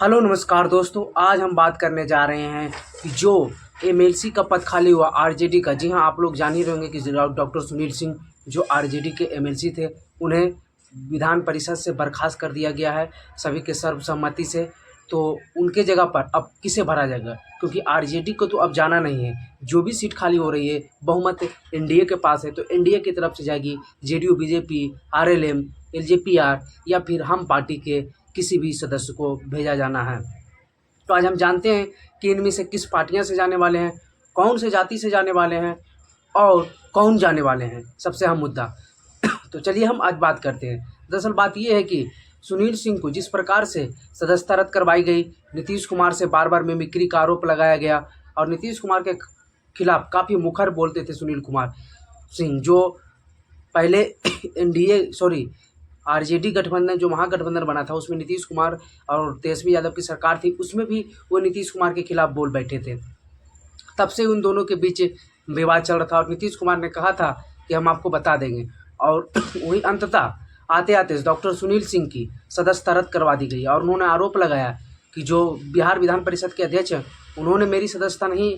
Hello नमस्कार दोस्तों, आज हम बात करने जा रहे हैं कि जो एमएलसी का पद खाली हुआ आरजेडी का। जी हाँ, आप लोग जान ही रहे होंगे कि डॉक्टर सुनील सिंह जो आरजेडी के एमएलसी थे, उन्हें विधान परिषद से बर्खास्त कर दिया गया है सभी के सर्वसम्मति से। तो उनके जगह पर अब किसे भरा जाएगा, क्योंकि आरजेडी को तो अब जाना नहीं है। जो भी सीट खाली हो रही है बहुमत एनडीए के पास है, तो एनडीए की तरफ से जाएगी जेडीयू, बीजेपी, आरएलएम, एलजेपीआर या फिर हम पार्टी के किसी भी सदस्य को भेजा जाना है। तो आज हम जानते हैं कि इनमें से किस पार्टियां से जाने वाले हैं, कौन से जाति से जाने वाले हैं और कौन जाने वाले हैं, सबसे अहम मुद्दा। तो चलिए हम आज बात करते हैं। दरअसल बात यह है कि सुनील सिंह को जिस प्रकार से सदस्यता रद्द करवाई गई, नीतीश कुमार से बार बार मिमिक्री का आरोप लगाया गया और नीतीश कुमार के खिलाफ काफ़ी मुखर बोलते थे सुनील कुमार सिंह, जो पहले आरजेडी गठबंधन जो महागठबंधन बना था उसमें नीतीश कुमार और तेजस्वी यादव की सरकार थी, उसमें भी वो नीतीश कुमार के खिलाफ बोल बैठे थे। तब से उन दोनों के बीच विवाद चल रहा था और नीतीश कुमार ने कहा था कि हम आपको बता देंगे, और वही अंततः आते आते डॉक्टर सुनील सिंह की सदस्यता रद्द करवा दी गई। और उन्होंने आरोप लगाया कि जो बिहार विधान परिषद के अध्यक्ष हैं उन्होंने मेरी सदस्यता नहीं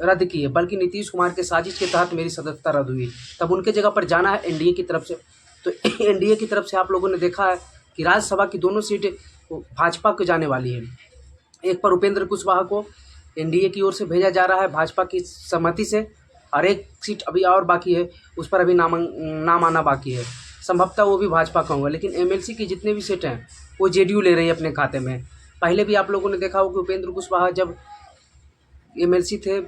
रद्द की है, बल्कि नीतीश कुमार के साजिश के तहत मेरी सदस्यता रद्द हुई। तब उनके जगह पर जाना है एनडीए की तरफ से। तो एनडीए की तरफ से आप लोगों ने देखा है कि राज्यसभा की दोनों सीटें भाजपा को जाने वाली है। एक पर उपेंद्र कुशवाहा को एनडीए की ओर से भेजा जा रहा है भाजपा की सहमति से, और एक सीट अभी और बाकी है, उस पर अभी नाम आना बाकी है। संभवतः वो भी भाजपा का होगा, लेकिन एमएलसी की जितने भी सीटें हैं वो जेडीयू ले रही है अपने खाते में। पहले भी आप लोगों ने देखा हो कि उपेंद्र कुशवाहा जब एमएलसी थे,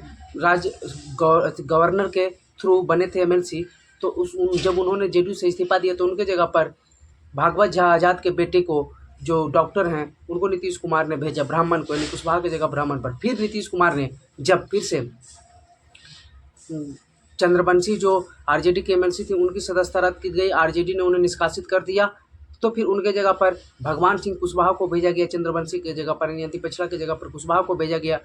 गवर्नर के थ्रू बने थे एमएलसी, तो जब उन्होंने जेडीयू से इस्तीफा दिया तो उनके जगह पर भागवत झा आज़ाद के बेटे को, जो डॉक्टर हैं, उनको नीतीश कुमार ने भेजा, ब्राह्मण को, यानी कुशवाहा की जगह ब्राह्मण पर। फिर नीतीश कुमार ने जब फिर से चंद्रवंशी जो आरजेडी के एमएलसी थी उनकी सदस्यता रद्द की गई, आरजेडी ने उन्हें निष्कासित कर दिया, तो फिर उनके जगह पर भगवान सिंह कुशवाहा को भेजा गया, चंद्रवंशी की जगह पर, यानी पिछड़ा की जगह पर कुशवाहा को भेजा गया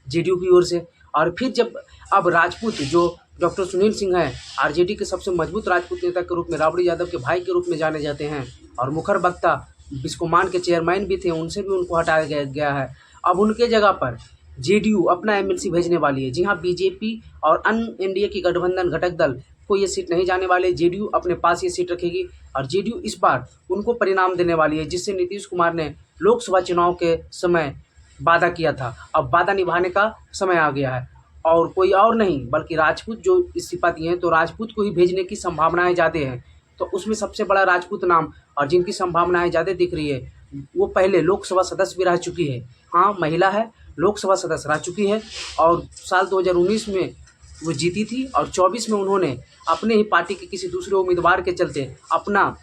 जेडीयू की ओर से। और फिर जब अब राजपूत जो डॉक्टर सुनील सिंह हैं, आरजेडी के सबसे मजबूत राजपूत नेता के रूप में, राबड़ी यादव के भाई के रूप में जाने जाते हैं और मुखर वक्ता बिस्कोमान के चेयरमैन भी थे, उनसे भी उनको हटाया गया है। अब उनके जगह पर जेडीयू अपना एमएलसी भेजने वाली है। जी हाँ, बीजेपी और अन्य एनडीए की गठबंधन घटक दल को ये सीट नहीं जाने वाले, जेडीयू अपने पास ये सीट रखेगी और जेडीयू इस बार उनको परिणाम देने वाली है, जिससे नीतीश कुमार ने लोकसभा चुनाव के समय वादा किया था, अब वादा निभाने का समय आ गया है। और कोई और नहीं बल्कि राजपूत जो इस्तीफा दिए हैं, तो राजपूत को ही भेजने की संभावनाएं ज़्यादा हैं। तो उसमें सबसे बड़ा राजपूत नाम और जिनकी संभावनाएं ज़्यादा दिख रही है, वो पहले लोकसभा सदस्य भी रह चुकी है। हाँ, महिला है, लोकसभा सदस्य रह चुकी है और साल 2019 में वो जीती थी और 24 में उन्होंने अपने ही पार्टी के किसी दूसरे उम्मीदवार के चलते अपना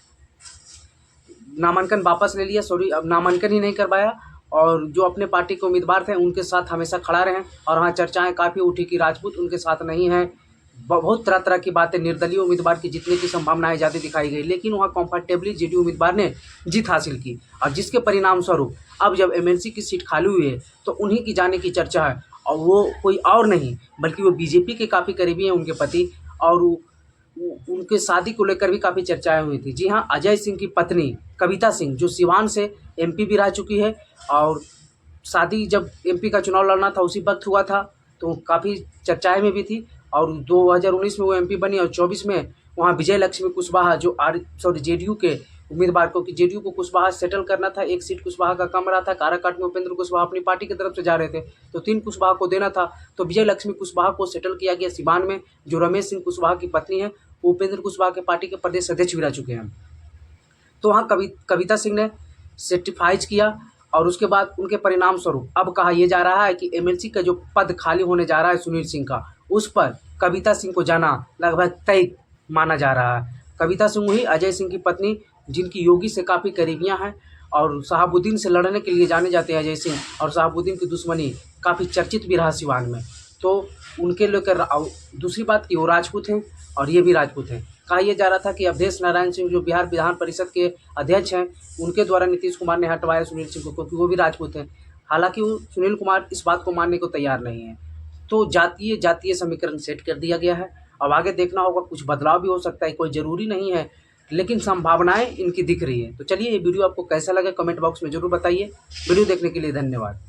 नामांकन वापस ले लिया, अब नामांकन ही नहीं करवाया, और जो अपने पार्टी के उम्मीदवार थे उनके साथ हमेशा खड़ा रहे। और हाँ, चर्चाएं काफ़ी उठी कि राजपूत उनके साथ नहीं हैं, बहुत तरह तरह की बातें, निर्दलीय उम्मीदवार की जीतने की संभावनाएं ज़्यादा दिखाई गई, लेकिन वहाँ कंफर्टेबली जेडीयू उम्मीदवार ने जीत हासिल की। और जिसके परिणाम स्वरूप अब जब एमएलसी की सीट खाली हुई है तो उन्हीं की जाने की चर्चा है, और वो कोई और नहीं बल्कि वो बीजेपी के काफ़ी करीबी हैं उनके पति, और उनके शादी को लेकर भी काफ़ी चर्चाएं हुई थी। जी हाँ, अजय सिंह की पत्नी कविता सिंह जो सिवान से एमपी भी रह चुकी है, और शादी जब एमपी का चुनाव लड़ना था उसी वक्त हुआ था, तो काफ़ी चर्चाएं में भी थी। और 2019 में वो एमपी बनी और 24 में वहाँ विजय लक्ष्मी कुशवाहा जो जेडीयू के उम्मीदवार को, कि जेडीयू को कुशवाहा सेटल करना था, एक सीट कुशवाहा का कम रहा था, काराकाट में उपेंद्र कुशवाहा अपनी पार्टी की तरफ से जा रहे थे, तो 3 कुशवाहा को देना था, तो विजय लक्ष्मी कुशवाहा को सेटल किया गया सिवान में, जो रमेश सिंह कुशवाहा की पत्नी है, वो उपेंद्र कुशवाहा के पार्टी के प्रदेश अध्यक्ष भी रह चुके हैं। तो वहाँ कविता सिंह ने सेटिफाइज किया, और उसके बाद उनके परिणाम स्वरूप अब कहा यह जा रहा है कि एमएलसी का जो पद खाली होने जा रहा है सुनील सिंह का, उस पर कविता सिंह को जाना लगभग तय माना जा रहा है। कविता सिंह वही अजय सिंह की पत्नी जिनकी योगी से काफ़ी करीबियां हैं, और शहाबुद्दीन से लड़ने के लिए जाने जाते हैं अजय सिंह, और शहाबुद्दीन की दुश्मनी काफ़ी चर्चित भी रहा सिवान में। तो उनके लेकर दूसरी बात कि वो राजपूत हैं और ये भी राजपूत हैं। कहा यह जा रहा था कि अवधेश नारायण सिंह जो बिहार विधान परिषद के अध्यक्ष हैं, उनके द्वारा नीतीश कुमार ने हटवाया सुनील सिंह को, क्योंकि वो भी राजपूत हैं। हालांकि वो सुनील कुमार इस बात को मानने को तैयार नहीं है। तो जातीय समीकरण सेट कर दिया गया है। अब आगे देखना होगा, कुछ बदलाव भी हो सकता है, कोई ज़रूरी नहीं है लेकिन संभावनाएं इनकी दिख रही है। तो चलिए, ये वीडियो आपको कैसा लगा कमेंट बॉक्स में ज़रूर बताइए। वीडियो देखने के लिए धन्यवाद।